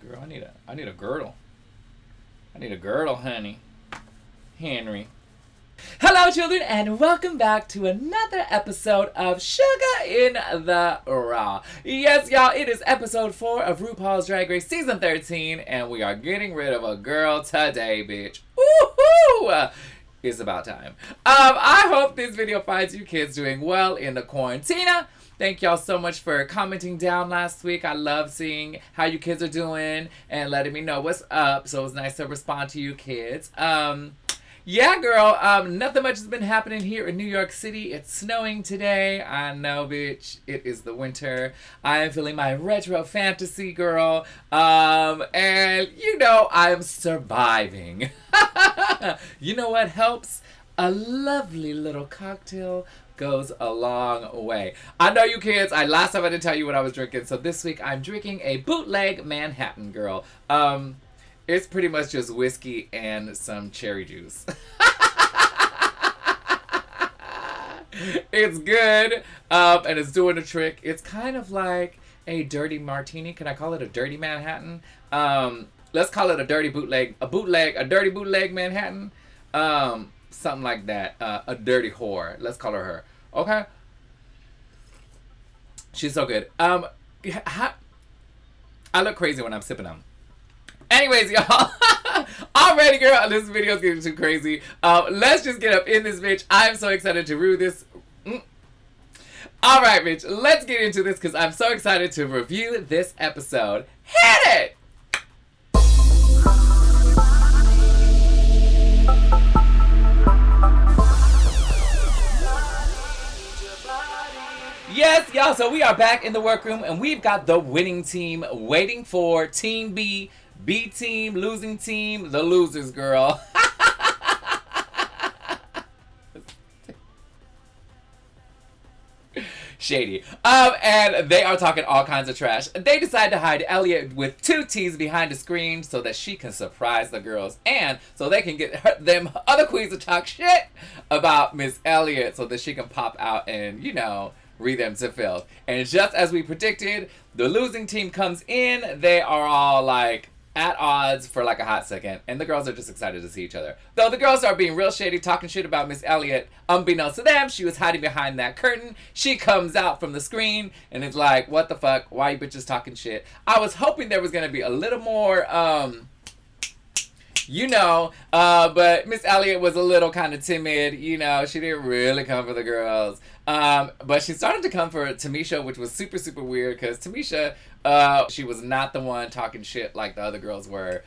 Girl, I need a girdle. I need a girdle, honey. Henry. Hello, children, and welcome back to another episode of Shuga in the Raw. Yes, y'all, it is episode 4 of RuPaul's Drag Race Season 13, and we are getting rid of a girl today, bitch. Woohoo! It's about time. I hope this video finds you kids doing well in the quarantina. Thank y'all so much for commenting down last week. I love seeing how you kids are doing and letting me know what's up. So it was nice to respond to you kids. Yeah, girl, nothing much has been happening here in New York City. It's snowing today. I know, bitch. It is the winter. I am feeling my retro fantasy, girl. And, you know, I'm surviving. You know what helps? A lovely little cocktail goes a long way. I know you kids, last time I didn't tell you what I was drinking, so this week I'm drinking a bootleg Manhattan, girl. It's pretty much just whiskey and some cherry juice. It's good, and it's doing the trick. It's kind of like a dirty martini. Can I call it a dirty Manhattan? Let's call it a dirty bootleg, a dirty bootleg Manhattan. Something like that. A dirty whore. Let's call her. Okay? She's so good. I look crazy when I'm sipping them. Anyways, y'all. Already, girl. This video is getting too crazy. Let's just get up in this bitch. I'm so excited to review this. Alright, bitch. Let's get into this because I'm so excited to review this episode. Hit it! Yes, y'all, so we are back in the workroom, and we've got the winning team waiting for Team B, B team, losing team, the losers, girl. Shady. And they are talking all kinds of trash. They decide to hide Elliott with 2 T's behind the screen so that she can surprise the girls and so they can get them other queens to talk shit about Miss Elliott so that she can pop out and, you know, read them to filth. And just as we predicted, the losing team comes in. They are all like at odds for like a hot second, and the girls are just excited to see each other. Though the girls start being real shady, talking shit about Miss Elliott. Unbeknownst to them, she was hiding behind that curtain. She comes out from the screen and it's like, what the fuck? Why you bitches talking shit? I was hoping there was gonna be a little more but Miss Elliott was a little kind of timid, you know, she didn't really come for the girls. But she started to come for Tamisha, which was super, super weird, because Tamisha, she was not the one talking shit like the other girls were,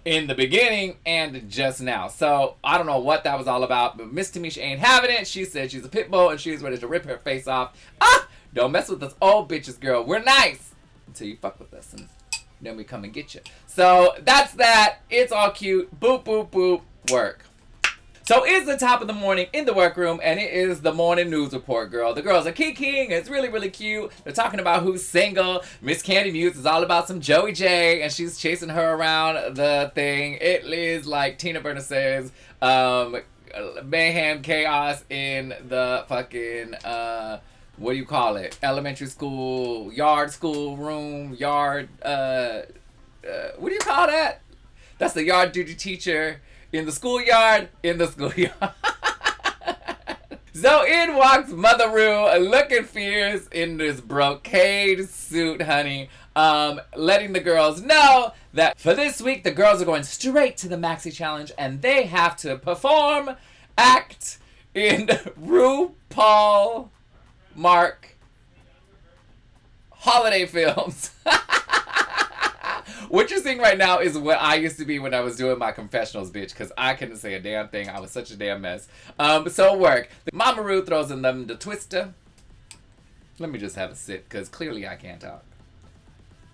in the beginning and just now. So, I don't know what that was all about, but Miss Tamisha ain't having it. She said she's a pit bull, and she's ready to rip her face off. Don't mess with us old bitches, girl. We're nice until you fuck with us, and then we come and get you. So that's that. It's all cute. Boop, boop, boop. Work. So it's the top of the morning in the workroom, and it is the morning news report, girl. The girls are kikiing. It's really, really cute. They're talking about who's single. Miss Candy Muse is all about some Joey J, and she's chasing her around the thing. It is like Tina Burner says, mayhem, chaos in the fucking, what do you call it? Elementary school, yard school room, yard, what do you call that? That's the yard duty teacher in the schoolyard, So in walks Mother Ru, looking fierce in this brocade suit, honey, letting the girls know that for this week, the girls are going straight to the Maxi Challenge, and they have to act in RuPaul Mark holiday films. What you're seeing right now is what I used to be when I was doing my confessionals, bitch, because I couldn't say a damn thing. I was such a damn mess. So work. Mama Ru throws in them the twister. Let me just have a sip, because clearly I can't talk.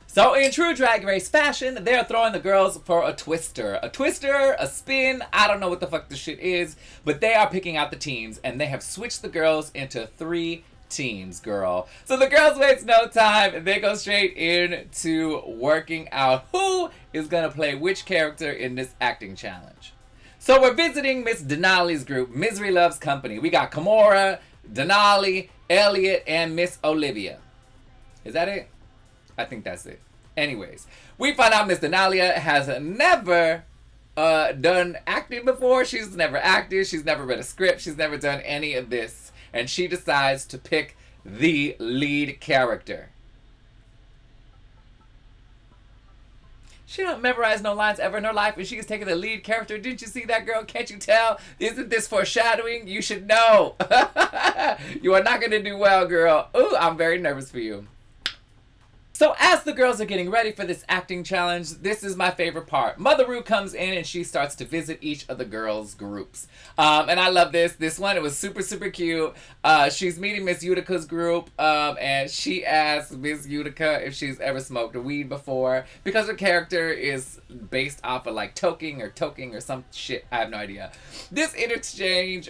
So in true Drag Race fashion, they're throwing the girls for a twister. A twister, a spin, I don't know what the fuck this shit is, but they are picking out the teams, and they have switched the girls into 3 teams, girl. So the girls waste no time. They go straight into working out who is gonna play which character in this acting challenge. So we're visiting Miss Denali's group, Misery Loves Company. We got Kimora, Denali, Elliott, and Miss Olivia. Is that it? I think that's it. Anyways, we find out Miss Denali has never done acting before. She's never acted. She's never read a script. She's never done any of this. And she decides to pick the lead character. She don't memorize no lines ever in her life, and she's taking the lead character. Didn't you see that, girl? Can't you tell? Isn't this foreshadowing? You should know. You are not going to do well, girl. Ooh, I'm very nervous for you. So as the girls are getting ready for this acting challenge, this is my favorite part. Mother Ru comes in and she starts to visit each of the girls' groups. And I love this. This one, it was super, super cute. She's meeting Miss Utica's group, and she asks Miss Utica if she's ever smoked weed before, because her character is based off of like toking or some shit. I have no idea. This exchange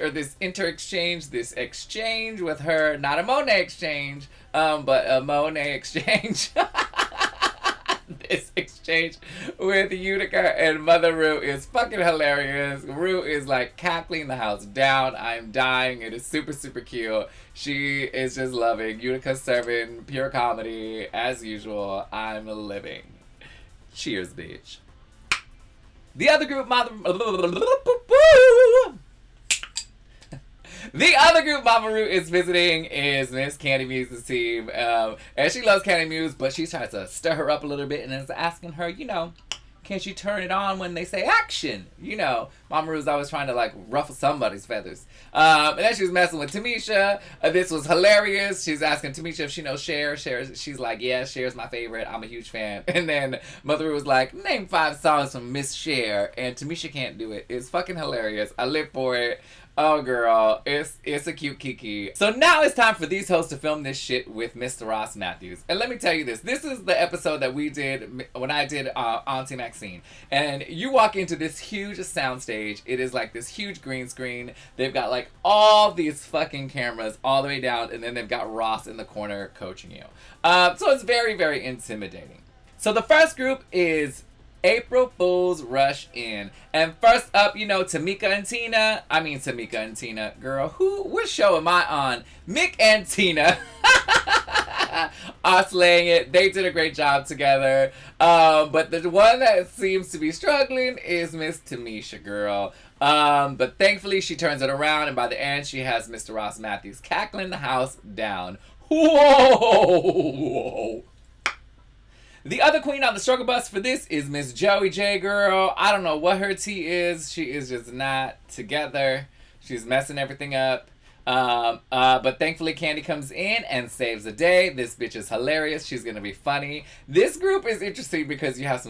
with her, not a Monet exchange, but a Monet exchange. This exchange with Utica and Mother Ru is fucking hilarious. Ru is like cackling the house down. I'm dying. It is super, super cute. She is just loving. Utica serving pure comedy as usual. I'm living. Cheers, bitch. The other group, The other group Mama Ru is visiting is Miss Candy Muse's team. And she loves Candy Muse, but she tries to stir her up a little bit and is asking her, you know, can she turn it on when they say action? You know, Mama Ru's always trying to like ruffle somebody's feathers. And then she was messing with Tamisha. This was hilarious. She's asking Tamisha if she knows Cher. She's like, yeah, Cher's my favorite. I'm a huge fan. And then Mother Ru was like, name 5 songs from Miss Cher. And Tamisha can't do it. It's fucking hilarious. I live for it. Oh, girl, it's a cute kiki. So now it's time for these hosts to film this shit with Mr. Ross Matthews. And let me tell you this. This is the episode that we did when I did Auntie Maxine. And you walk into this huge soundstage. It is like this huge green screen. They've got like all these fucking cameras all the way down. And then they've got Ross in the corner coaching you. So it's very, very intimidating. So the first group is April Fool's Rush In. And first up, you know, Tamika and Tina. Girl, what show am I on? Mick and Tina are slaying it. They did a great job together. But the one that seems to be struggling is Miss Tamisha, girl. But thankfully she turns it around, and by the end she has Mr. Ross Matthews cackling the house down. Whoa! The other queen on the struggle bus for this is Miss Joey J, girl. I don't know what her tea is. She is just not together. She's messing everything up. But thankfully Candy comes in and saves the day. This bitch is hilarious. She's gonna be funny. This group is interesting because you have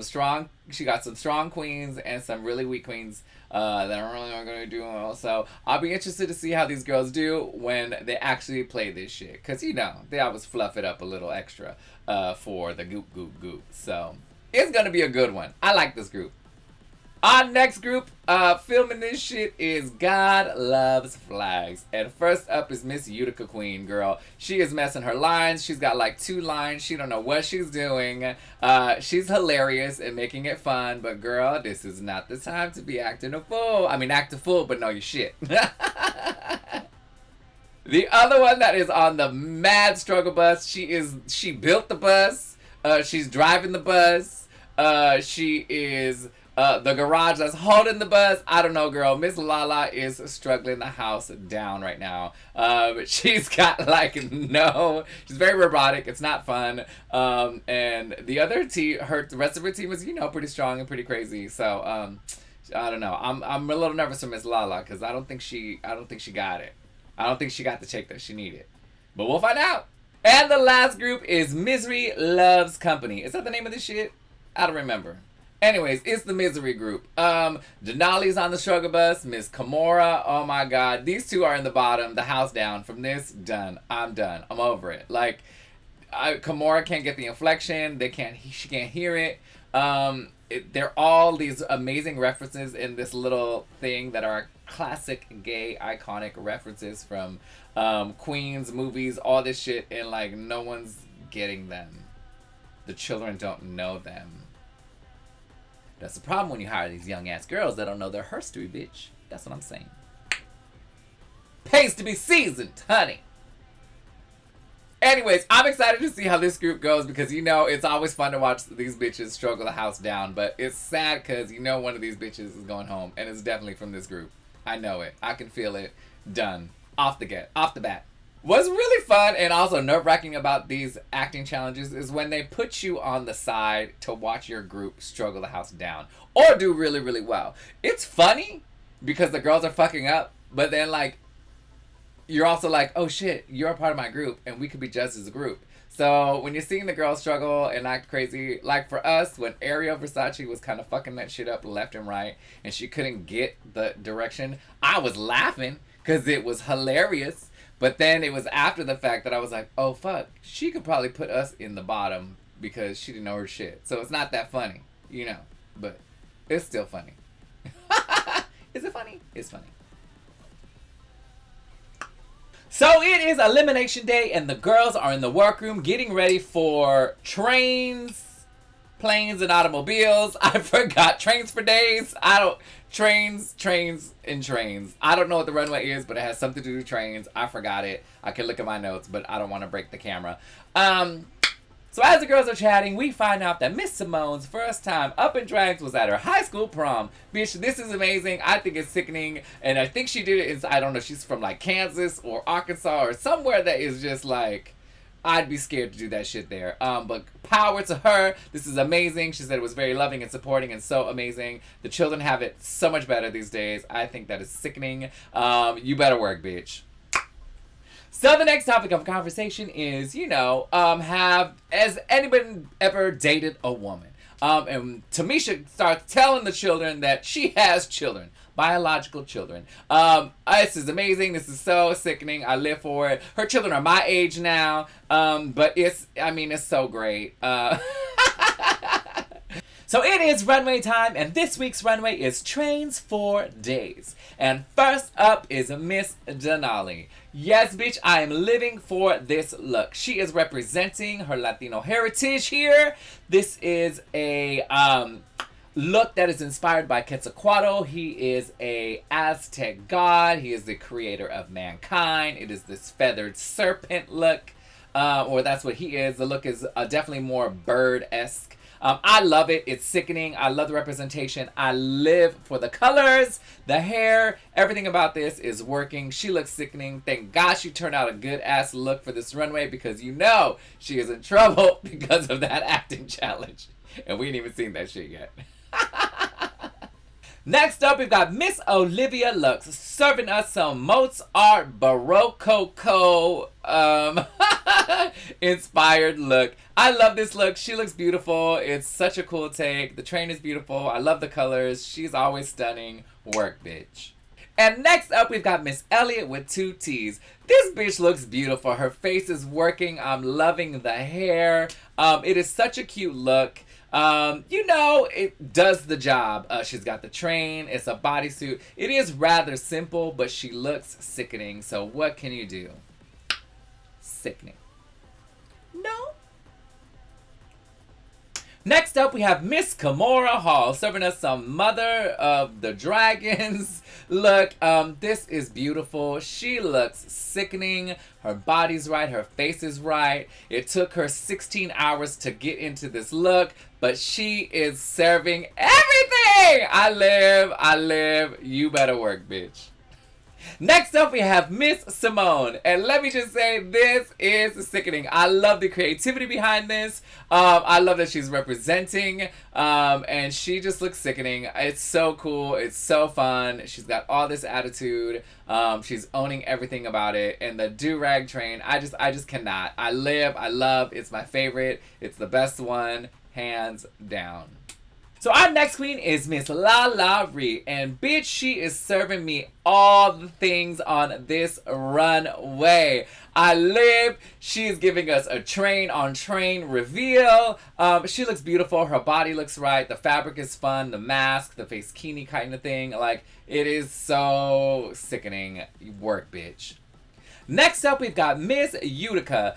she got some strong queens and some really weak queens that are really not gonna do well. So I'll be interested to see how these girls do when they actually play this shit. Cause you know, they always fluff it up a little extra for the goop goop goop. So it's gonna be a good one. I like this group. Our next group filming this shit is God Loves Flags. And first up is Miss Utica Queen, girl. She is messing her lines. She's got like 2 lines. She don't know what she's doing. She's hilarious and making it fun. But girl, this is not the time to be acting a fool. I mean, act a fool, but know your shit. The other one that is on the mad struggle bus, she built the bus. She's driving the bus. She is the garage that's holding the bus. I don't know, girl. Miss Lala is struggling the house down right now. She's got like she's very robotic. It's not fun. And the other the rest of her team is, you know, pretty strong and pretty crazy. So I don't know. I'm a little nervous for Miss Lala because I don't think she got it. I don't think she got the check that she needed. But we'll find out. And the last group is Misery Loves Company. Is that the name of this shit? I don't remember. Anyways, it's the Misery group. Denali's on the struggle bus. Miss Kimora. Oh my God. These two are in the bottom. The house down. From this, done. I'm done. I'm over it. Like, Kimora can't get the inflection. She can't hear it. They're all these amazing references in this little thing that are classic gay iconic references from Queens, movies, all this shit, and like no one's getting them. The children don't know them. That's the problem when you hire these young ass girls that don't know their history, bitch. That's what I'm saying. Pays to be seasoned, honey. Anyways, I'm excited to see how this group goes because, you know, it's always fun to watch these bitches struggle the house down. But it's sad because, you know, one of these bitches is going home. And it's definitely from this group. I know it. I can feel it. Done. Off the bat. What's really fun and also nerve-wracking about these acting challenges is when they put you on the side to watch your group struggle the house down. Or do really, really well. It's funny because the girls are fucking up. But then, like, you're also like, oh shit, you're a part of my group and we could be judged as a group. So when you're seeing the girls struggle and act crazy, like for us, when Ariel Versace was kind of fucking that shit up left and right and she couldn't get the direction, I was laughing because it was hilarious. But then it was after the fact that I was like, oh fuck, she could probably put us in the bottom because she didn't know her shit. So it's not that funny, you know, but it's still funny. Is it funny? It's funny. So it is elimination day and the girls are in the workroom getting ready for trains, planes, and automobiles. I forgot. Trains for days. Trains. I don't know what the runway is, but it has something to do with trains. I forgot it. I can look at my notes, but I don't want to break the camera. So as the girls are chatting, we find out that Miss Simone's first time up in drags was at her high school prom. Bitch, this is amazing. I think it's sickening. And I think she did it in, I don't know, she's from like Kansas or Arkansas or somewhere that is just like, I'd be scared to do that shit there. But power to her. This is amazing. She said it was very loving and supporting and so amazing. The children have it so much better these days. I think that is sickening. You better work, bitch. So the next topic of conversation is, you know, has anybody ever dated a woman? And Tamisha starts telling the children that she has children, biological children. This is amazing. This is so sickening. I live for it. Her children are my age now. But it's so great. So it is runway time, and this week's runway is Trains for Days. And first up is Miss Denali. Yes, bitch, I am living for this look. She is representing her Latino heritage here. This is a look that is inspired by Quetzalcoatl. He is a Aztec god. He is the creator of mankind. It is this feathered serpent look, or that's what he is. The look is definitely more bird-esque. I love it. It's sickening. I love the representation. I live for the colors, the hair, everything about this is working. She looks sickening. Thank God she turned out a good ass look for this runway because you know she is in trouble because of that acting challenge. And we ain't even seen that shit yet. Next up, we've got Miss Olivia Lux serving us some Mozart Baroque inspired look. I love this look. She looks beautiful. It's such a cool take. The train is beautiful. I love the colors. She's always stunning. Work, bitch. And next up, we've got Miss Elliott with 2 T's. This bitch looks beautiful. Her face is working. I'm loving the hair. It is such a cute look. You know, it does the job. She's got the train. It's a bodysuit. It is rather simple, but she looks sickening. So what can you do? Sickening. No. Next up, we have Miss Kimora Hall serving us some Mother of the Dragons look. This is beautiful. She looks sickening. Her body's right. Her face is right. It took her 16 hours to get into this look, but she is serving everything. I live. You better work, bitch. Next up, we have Miss Simone. And let me just say, this is sickening. I love the creativity behind this. I love that she's representing. And she just looks sickening. It's so cool. It's so fun. She's got all this attitude. She's owning everything about it. And the do-rag train, I just cannot. I love. It's my favorite. It's the best one. Hands down. So our next queen is Miss La La Ree, and bitch, she is serving me all the things on this runway. I live. She is giving us a train on train reveal. She looks beautiful. Her body looks right. The fabric is fun. The mask, the face kini kind of thing. Like, it is so sickening. Work, bitch. Next up, we've got Miss Utica.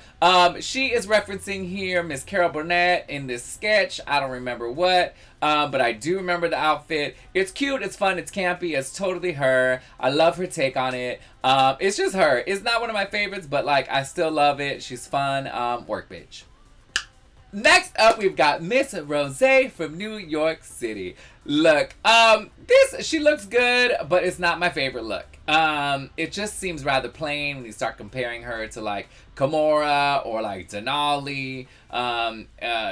She is referencing here Miss Carol Burnett in this sketch. I don't remember what, but I do remember the outfit. It's cute, it's fun, it's campy, it's totally her. I love her take on it. It's just her. It's not one of my favorites, but like I still love it. She's fun. Work bitch. Next up, we've got Miss Rosay from New York City. Look, she looks good, but it's not my favorite look. It just seems rather plain when you start comparing her to like Kimora or like Denali,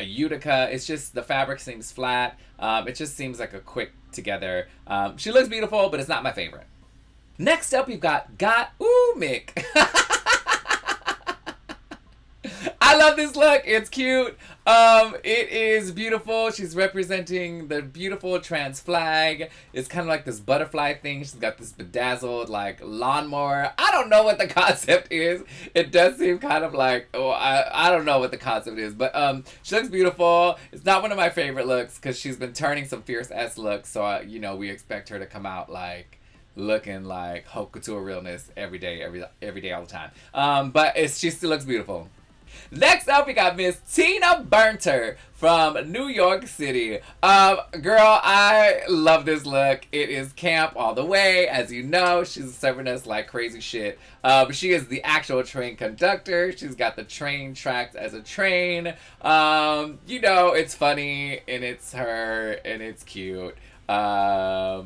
Utica. It's just the fabric seems flat. It just seems like a quick together. She looks beautiful, but it's not my favorite. Next up, we've got Oomic. I love this look. It's cute. It is beautiful. She's representing the beautiful trans flag. It's kind of like this butterfly thing. She's got this bedazzled like lawnmower. I don't know what the concept is. It does seem kind of like, I don't know what the concept is, but she looks beautiful. It's not one of my favorite looks because she's been turning some fierce ass looks. So we expect her to come out like looking like haute couture realness every day, all the time. But she still looks beautiful. Next up, we got Miss Tina Burnter from New York City. Girl, I love this look. It is camp all the way. As you know, she's serving us like crazy shit. She is the actual train conductor. She's got the train tracked as a train. It's funny, and it's her, and it's cute. I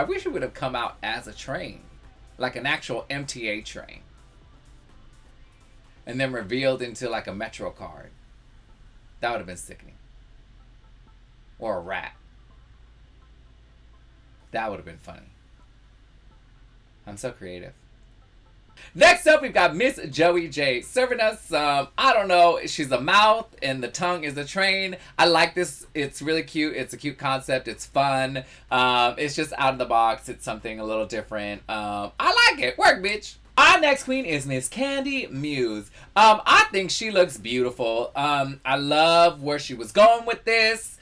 wish it would have come out as a train. Like an actual MTA train. And then revealed into like a Metro card. That would have been sickening. Or a rat. That would have been funny. I'm so creative. Next up, we've got Miss Joey J serving us some, I don't know, she's a mouth and the tongue is a train. I like this. It's really cute. It's a cute concept. It's fun. It's just out of the box. It's something a little different. I like it. Work, bitch. Our next queen is Miss Candy Muse. I think she looks beautiful. I love where she was going with this.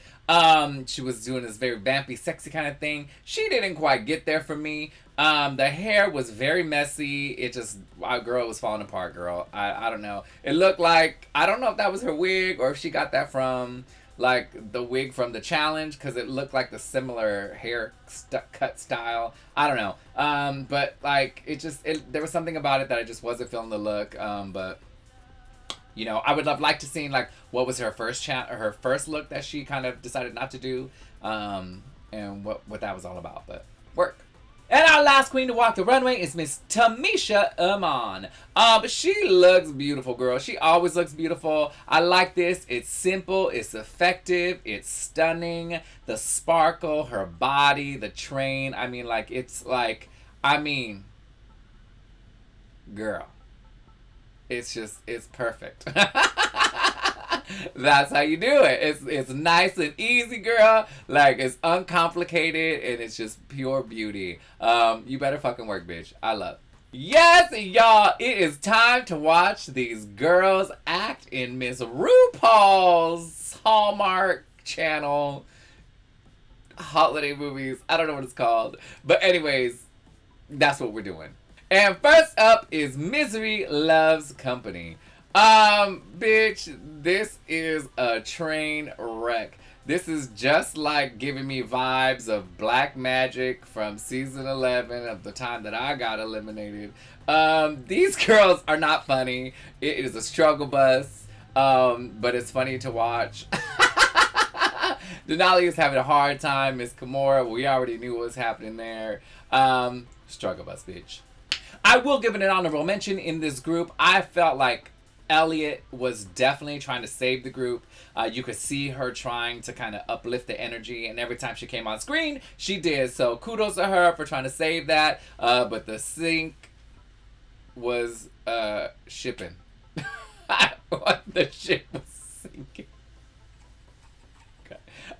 She was doing this very vampy, sexy kind of thing. She didn't quite get there for me. The hair was very messy. It just, girl, it was falling apart, girl. I don't know. It looked like, I don't know if that was her wig or if she got that from like the wig from the challenge, because it looked like the similar hair cut style. I don't know. But like there was something about it that I just wasn't feeling the look. But I would have liked to see like what was her first look that she kind of decided not to do, and what that was all about. But work. And our last queen to walk the runway is Miss Tamisha Amman. She looks beautiful, girl. She always looks beautiful. I like this. It's simple. It's effective. It's stunning. The sparkle, her body, the train. Girl. It's perfect. That's how you do it. It's nice and easy, girl. Like, it's uncomplicated and it's just pure beauty. You better fucking work, bitch. I love it. Yes, y'all, it is time to watch these girls act in Miss RuPaul's Hallmark Channel holiday movies. I don't know what it's called. But anyways, that's what we're doing. And first up is Misery Loves Company. Bitch, this is a train wreck. This is just like giving me vibes of Black Magic from season 11 of the time that I got eliminated. These girls are not funny. It is a struggle bus, but it's funny to watch. Denali is having a hard time. Miss Kimora, we already knew what was happening there. Struggle bus, bitch. I will give it an honorable mention in this group. I felt like Elliott was definitely trying to save the group. You could see her trying to kind of uplift the energy, and every time she came on screen, she did. So kudos to her for trying to save that. But the sink was shipping. The ship was sinking.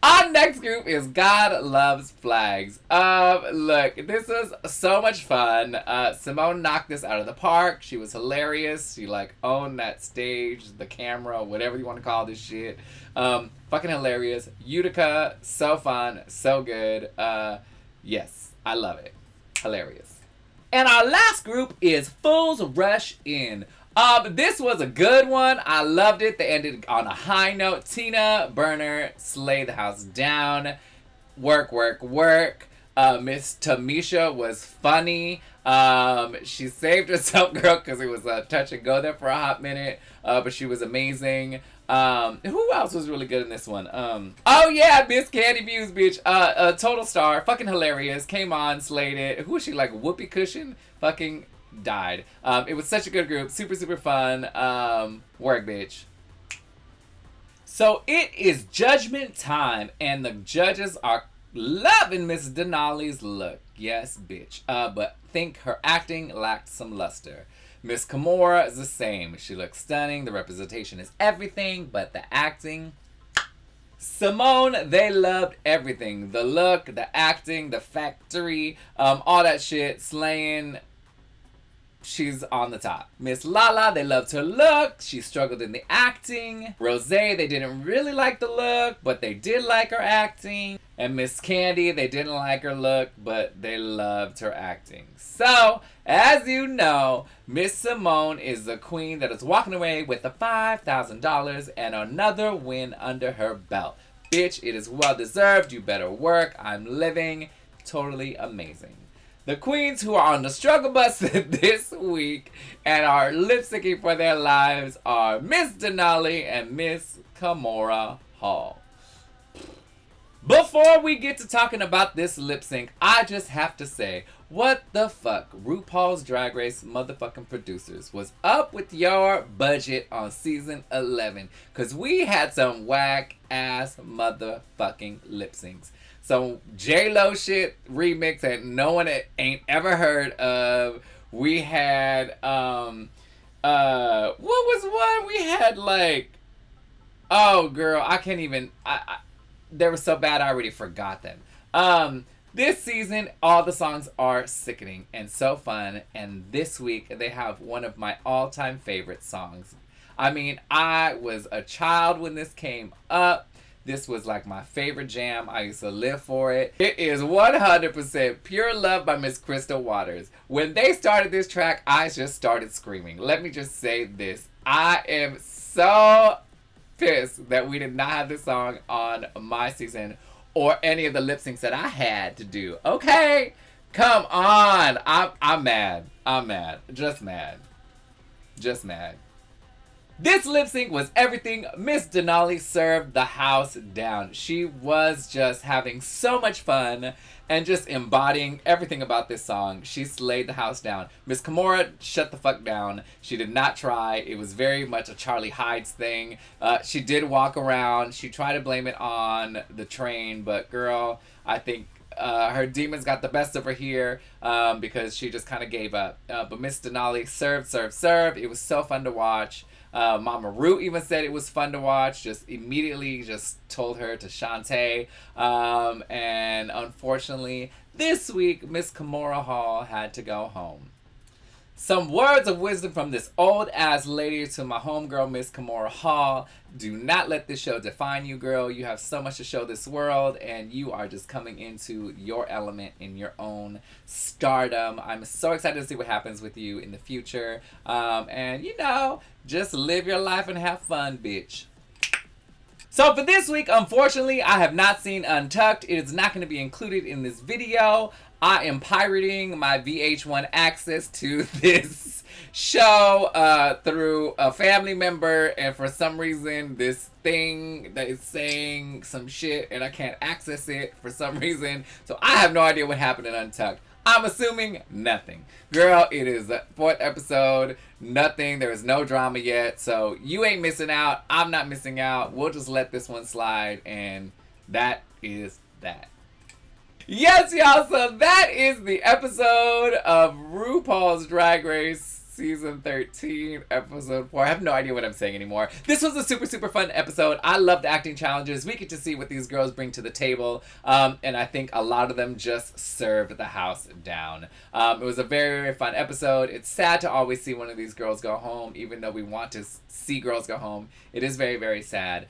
Our next group is God Loves Flags. Look, this was so much fun. Simone knocked this out of the park. She was hilarious. She owned that stage, the camera, whatever you want to call this shit. Fucking hilarious. Utica, so fun, so good. Yes, I love it. Hilarious. And our last group is Fools Rush In. This was a good one. I loved it. They ended on a high note. Tina Burner slayed the house down. Work, work, work. Miss Tamisha was funny. She saved herself, girl, because it was a touch and go there for a hot minute. But she was amazing. Who else was really good in this one? Oh yeah, Miss Candy Muse, bitch. A total star, fucking hilarious. Came on, slayed it. Who was she, like Whoopee Cushion? Fucking died. It was such a good group, super super fun. Work, bitch. So it is judgment time, and the judges are loving Miss Denali's look. Yes, bitch. But think her acting lacked some luster. Miss Kimora is the same. She looks stunning. The representation is everything, but the acting. Simone, they loved everything. The look, the acting, the factory, all that shit. Slaying. She's on the top. Miss Lala, they loved her look. She struggled in the acting. Rosay, they didn't really like the look, but they did like her acting. And Miss Candy, they didn't like her look, but they loved her acting. So, as you know, Miss Simone is the queen that is walking away with the $5,000 and another win under her belt. Bitch, it is well deserved. You better work. I'm living. Totally amazing. The queens who are on the struggle bus this week and are lip syncing for their lives are Miss Denali and Miss Kimora Hall. Before we get to talking about this lip sync, I just have to say, what the fuck, RuPaul's Drag Race motherfucking producers, was up with your budget on season 11? Because we had some whack ass motherfucking lip syncs. Some J-Lo shit remix that no one ain't ever heard of. We had, what was one? We had like, oh girl, I can't even, they were so bad I already forgot them. This season, all the songs are sickening and so fun. And this week, they have one of my all-time favorite songs. I mean, I was a child when this came up. This was like my favorite jam. I used to live for it. It is 100% Pure Love by Miss Crystal Waters. When they started this track, I just started screaming. Let me just say this. I am so pissed that we did not have this song on my season or any of the lip syncs that I had to do. Okay? Come on. I'm mad. I'm mad. Just mad. Just mad. This lip sync was everything. Miss Denali served the house down. She was just having so much fun and just embodying everything about this song. She slayed the house down. Miss Kimora shut the fuck down. She did not try. It was very much a Charlie Hides thing. She did walk around. She tried to blame it on the train, but girl, I think her demons got the best of her here because she just kind of gave up. But Miss Denali served. It was so fun to watch. Mama Ru even said it was fun to watch. Just immediately just told her to Shantae. And unfortunately, this week, Miss Kimora Hall had to go home. Some words of wisdom from this old ass lady to my homegirl, Miss Kimora Hall. Do not let this show define you, girl. You have so much to show this world, and you are just coming into your element in your own stardom. I'm so excited to see what happens with you in the future. And, you know, just live your life and have fun, bitch. So for this week, unfortunately, I have not seen Untucked. It is not going to be included in this video. I am pirating my VH1 access to this show through a family member, and for some reason this thing that is saying some shit and I can't access it for some reason. So I have no idea what happened in Untucked. I'm assuming nothing. Girl, it is the 4th episode. Nothing. There is no drama yet. So you ain't missing out. I'm not missing out. We'll just let this one slide, and that is that. Yes, y'all, so that is the episode of RuPaul's Drag Race Season 13, Episode 4. I have no idea what I'm saying anymore. This was a super, super fun episode. I love the acting challenges. We get to see what these girls bring to the table, and I think a lot of them just served the house down. It was a very, very fun episode. It's sad to always see one of these girls go home, even though we want to see girls go home. It is very, very sad.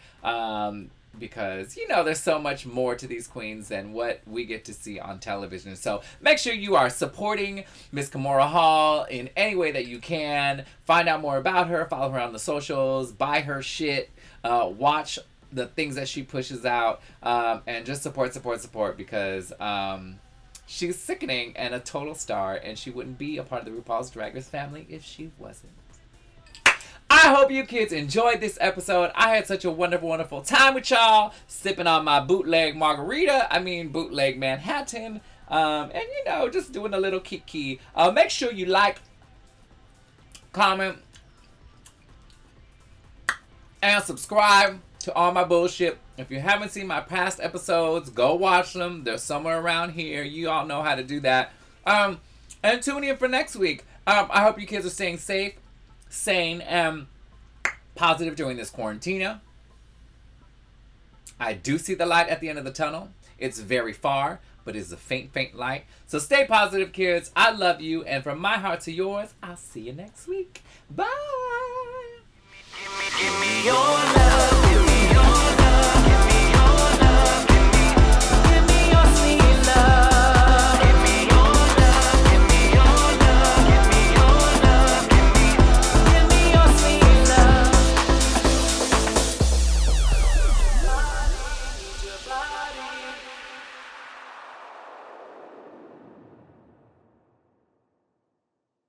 because, you know, there's so much more to these queens than what we get to see on television. So make sure you are supporting Miss Kimora Hall in any way that you can. Find out more about her, follow her on the socials, buy her shit, watch the things that she pushes out, and just support because she's sickening and a total star, and she wouldn't be a part of the RuPaul's Drag Race family if she wasn't. I hope you kids enjoyed this episode. I had such a wonderful, wonderful time with y'all, sipping on my bootleg bootleg Manhattan, and, you know, just doing a little kiki. Make sure you like, comment, and subscribe to all my bullshit. If you haven't seen my past episodes, go watch them. They're somewhere around here. You all know how to do that. And tune in for next week. I hope you kids are staying safe, sane, and positive during this quarantine. I do see the light at the end of the tunnel. It's very far, but it's a faint, faint light. So stay positive, kids. I love you. And from my heart to yours, I'll see you next week. Bye. Give me your love.